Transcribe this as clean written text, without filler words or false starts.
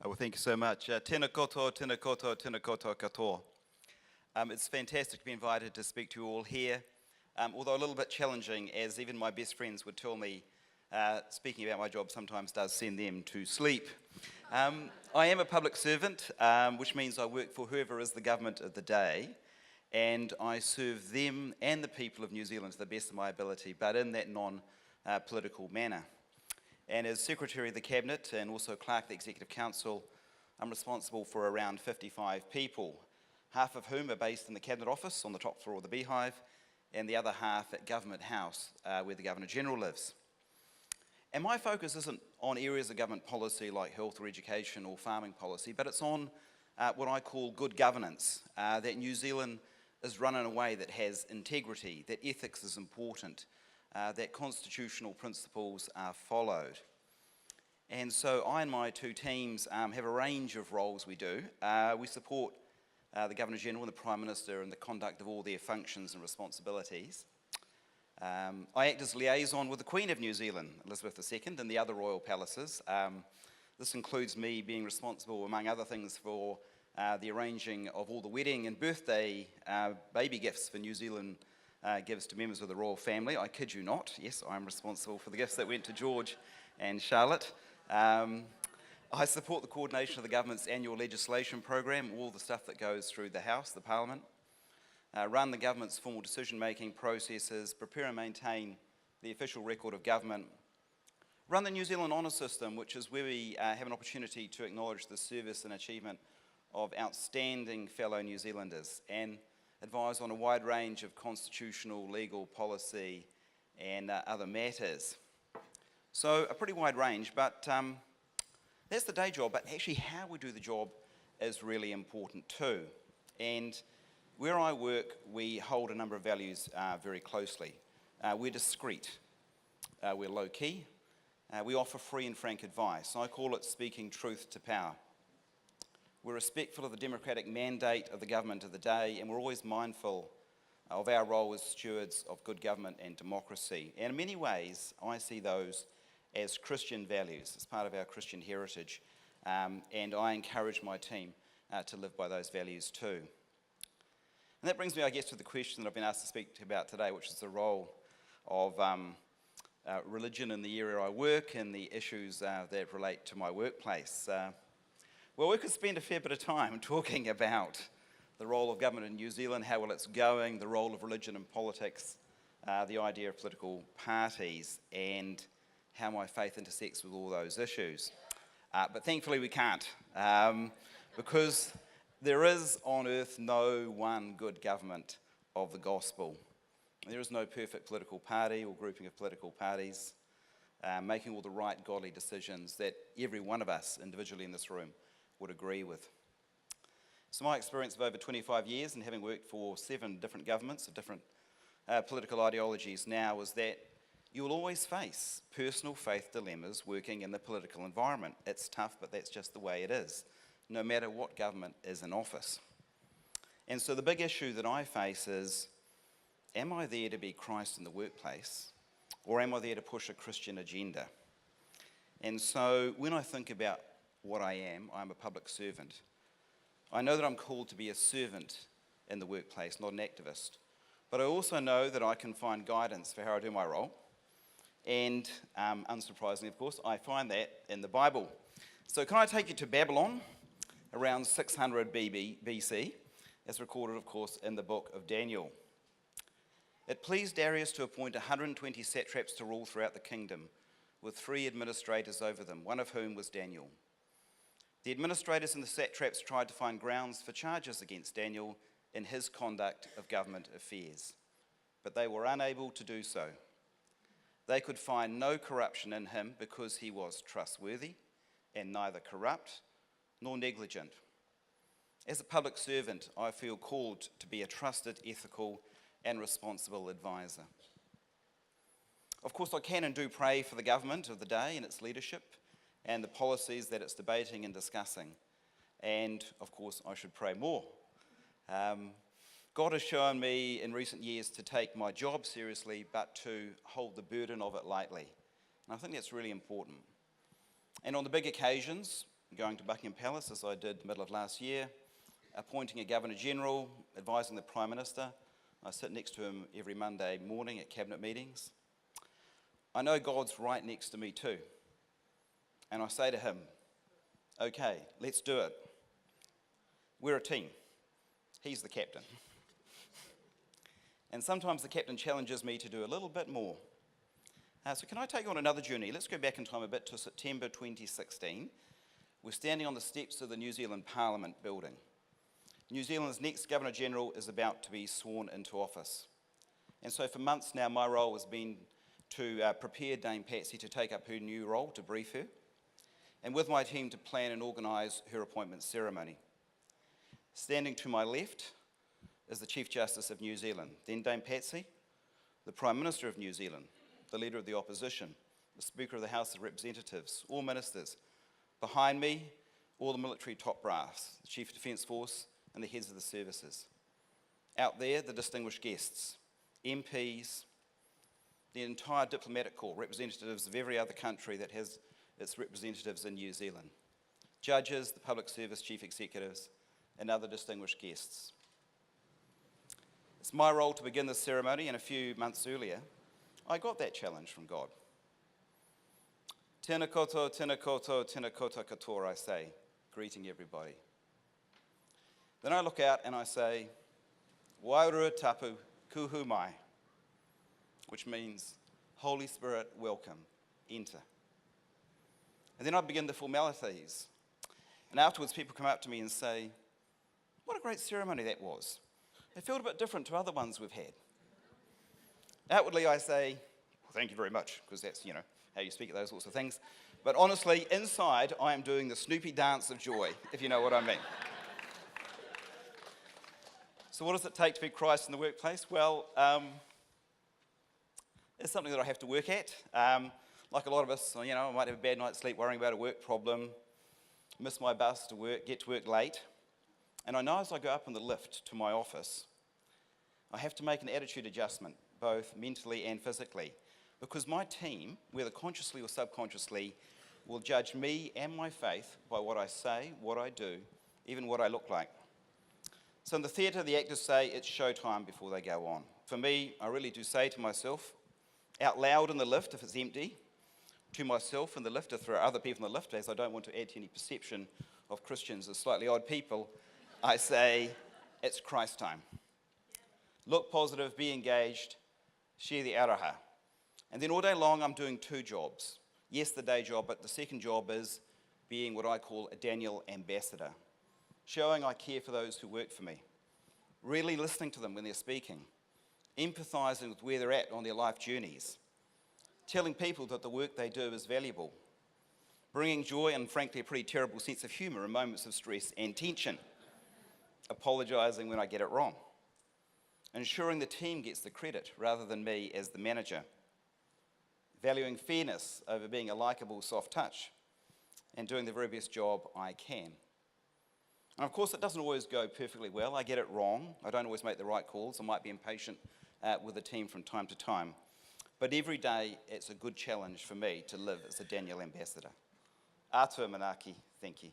Well, thank you so much. Tēnā koutou, tēnā koutou, tēnā koutou katoa. It's fantastic to be invited to speak to you all here, although a little bit challenging, as even my best friends would tell me, speaking about my job sometimes does send them to sleep. I am a public servant, which means I work for whoever is the government of the day, and I serve them and the people of New Zealand to the best of my ability, but in that non-political manner. And as Secretary of the Cabinet and also Clerk of the Executive Council, I'm responsible for around 55 people, half of whom are based in the Cabinet Office on the top floor of the Beehive, and the other half at Government House, where the Governor-General lives. And my focus isn't on areas of government policy like health or education or farming policy, but it's on what I call good governance, that New Zealand is run in a way that has integrity, that ethics is important, that constitutional principles are followed. And so I and my two teams have a range of roles we do. We support the Governor-General and the Prime Minister in the conduct of all their functions and responsibilities. I act as liaison with the Queen of New Zealand, Elizabeth II, and the other royal palaces. This includes me being responsible, among other things, for the arranging of all the wedding and birthday baby gifts for New Zealand gives to members of the royal family. I kid you not, yes, I'm responsible for the gifts that went to George and Charlotte. I support the coordination of the government's annual legislation program, all the stuff that goes through the House, the Parliament, run the government's formal decision-making processes, prepare and maintain the official record of government, run the New Zealand Honour System, which is where we have an opportunity to acknowledge the service and achievement of outstanding fellow New Zealanders, and advise on a wide range of constitutional, legal, policy and other matters. So a pretty wide range, but that's the day job, but actually how we do the job is really important too. And where I work, we hold a number of values very closely. We're discreet, we're low-key, we offer free and frank advice. I call it speaking truth to power. We're respectful of the democratic mandate of the government of the day, and we're always mindful of our role as stewards of good government and democracy. And in many ways, I see those as Christian values, as part of our Christian heritage, and I encourage my team to live by those values too. And that brings me, I guess, to the question that I've been asked to speak about today, which is the role of religion in the area I work and the issues that relate to my workplace. Well, we could spend a fair bit of time talking about the role of government in New Zealand, how well it's going, the role of religion in politics, the idea of political parties, and how my faith intersects with all those issues. But thankfully we can't, because there is on earth no one good government of the gospel. There is no perfect political party or grouping of political parties making all the right godly decisions that every one of us individually in this room would agree with. So my experience of over 25 years and having worked for 7 different governments of different political ideologies now is that you will always face personal faith dilemmas working in the political environment. It's tough, but that's just the way it is, no matter what government is in office. And so the big issue that I face is, am I there to be Christ in the workplace, or am I there to push a Christian agenda? And so when I think about what I am, I'm a public servant. I know that I'm called to be a servant in the workplace, not an activist. But I also know that I can find guidance for how I do my role. And unsurprisingly, of course, I find that in the Bible. So can I take you to Babylon, around 600 BC, as recorded, of course, in the book of Daniel. It pleased Darius to appoint 120 satraps to rule throughout the kingdom, with 3 administrators over them, one of whom was Daniel. The administrators and the satraps tried to find grounds for charges against Daniel in his conduct of government affairs, but they were unable to do so. They could find no corruption in him because he was trustworthy and neither corrupt nor negligent. As a public servant, I feel called to be a trusted, ethical, and responsible advisor. Of course, I can and do pray for the government of the day and its leadership, and the policies that it's debating and discussing. And, of course, I should pray more. God has shown me in recent years to take my job seriously, but to hold the burden of it lightly. And I think that's really important. And on the big occasions, going to Buckingham Palace, as I did middle of last year, appointing a Governor-General, advising the Prime Minister. I sit next to him every Monday morning at cabinet meetings. I know God's right next to me too. And I say to him, okay, let's do it. We're a team. He's the captain. And sometimes the captain challenges me to do a little bit more. So can I take you on another journey? Let's go back in time a bit to September 2016. We're standing on the steps of the New Zealand Parliament building. New Zealand's next Governor-General is about to be sworn into office. And so for months now, my role has been to prepare Dame Patsy to take up her new role, to brief her, and with my team to plan and organise her appointment ceremony. Standing to my left is the Chief Justice of New Zealand, then Dame Patsy, the Prime Minister of New Zealand, the Leader of the Opposition, the Speaker of the House of Representatives, all ministers. Behind me, all the military top brass, the Chief of Defence Force and the heads of the services. Out there, the distinguished guests, MPs, the entire diplomatic corps, representatives of every other country that has its representatives in New Zealand, judges, the public service chief executives, and other distinguished guests. It's my role to begin this ceremony, and a few months earlier, I got that challenge from God. Tēnā koutou, tēnā koutou, tēnā koutou katoa, I say, greeting everybody. Then I look out and I say, Wairua tapu kuhu mai, which means, Holy Spirit, welcome, enter. And then I begin the formalities. And afterwards, people come up to me and say, what a great ceremony that was. It felt a bit different to other ones we've had. Outwardly, I say, well, thank you very much, because that's, how you speak at those sorts of things. But honestly, inside, I am doing the Snoopy dance of joy, if you know what I mean. So what does it take to be Christ in the workplace? Well, it's something that I have to work at. Like a lot of us, I might have a bad night's sleep worrying about a work problem, miss my bus to work, get to work late. And I know as I go up in the lift to my office, I have to make an attitude adjustment, both mentally and physically, because my team, whether consciously or subconsciously, will judge me and my faith by what I say, what I do, even what I look like. So in the theatre, the actors say it's showtime before they go on. For me, I really do say to myself, out loud in the lift if it's empty, to myself in the lift if there are other people in the lift, as I don't want to add to any perception of Christians as slightly odd people, I say, it's Christ time. Look positive, be engaged, share the araha. And then all day long I'm doing two jobs. Yes, the day job, but the second job is being what I call a Daniel ambassador, showing I care for those who work for me, really listening to them when they're speaking, empathising with where they're at on their life journeys, telling people that the work they do is valuable, bringing joy and frankly a pretty terrible sense of humour in moments of stress and tension, apologising when I get it wrong, ensuring the team gets the credit rather than me as the manager, valuing fairness over being a likeable soft touch, and doing the very best job I can. And of course, it doesn't always go perfectly well. I get it wrong. I don't always make the right calls. I might be impatient with the team from time to time. But every day, it's a good challenge for me to live as a Daniel ambassador. Atua manaki, thank you.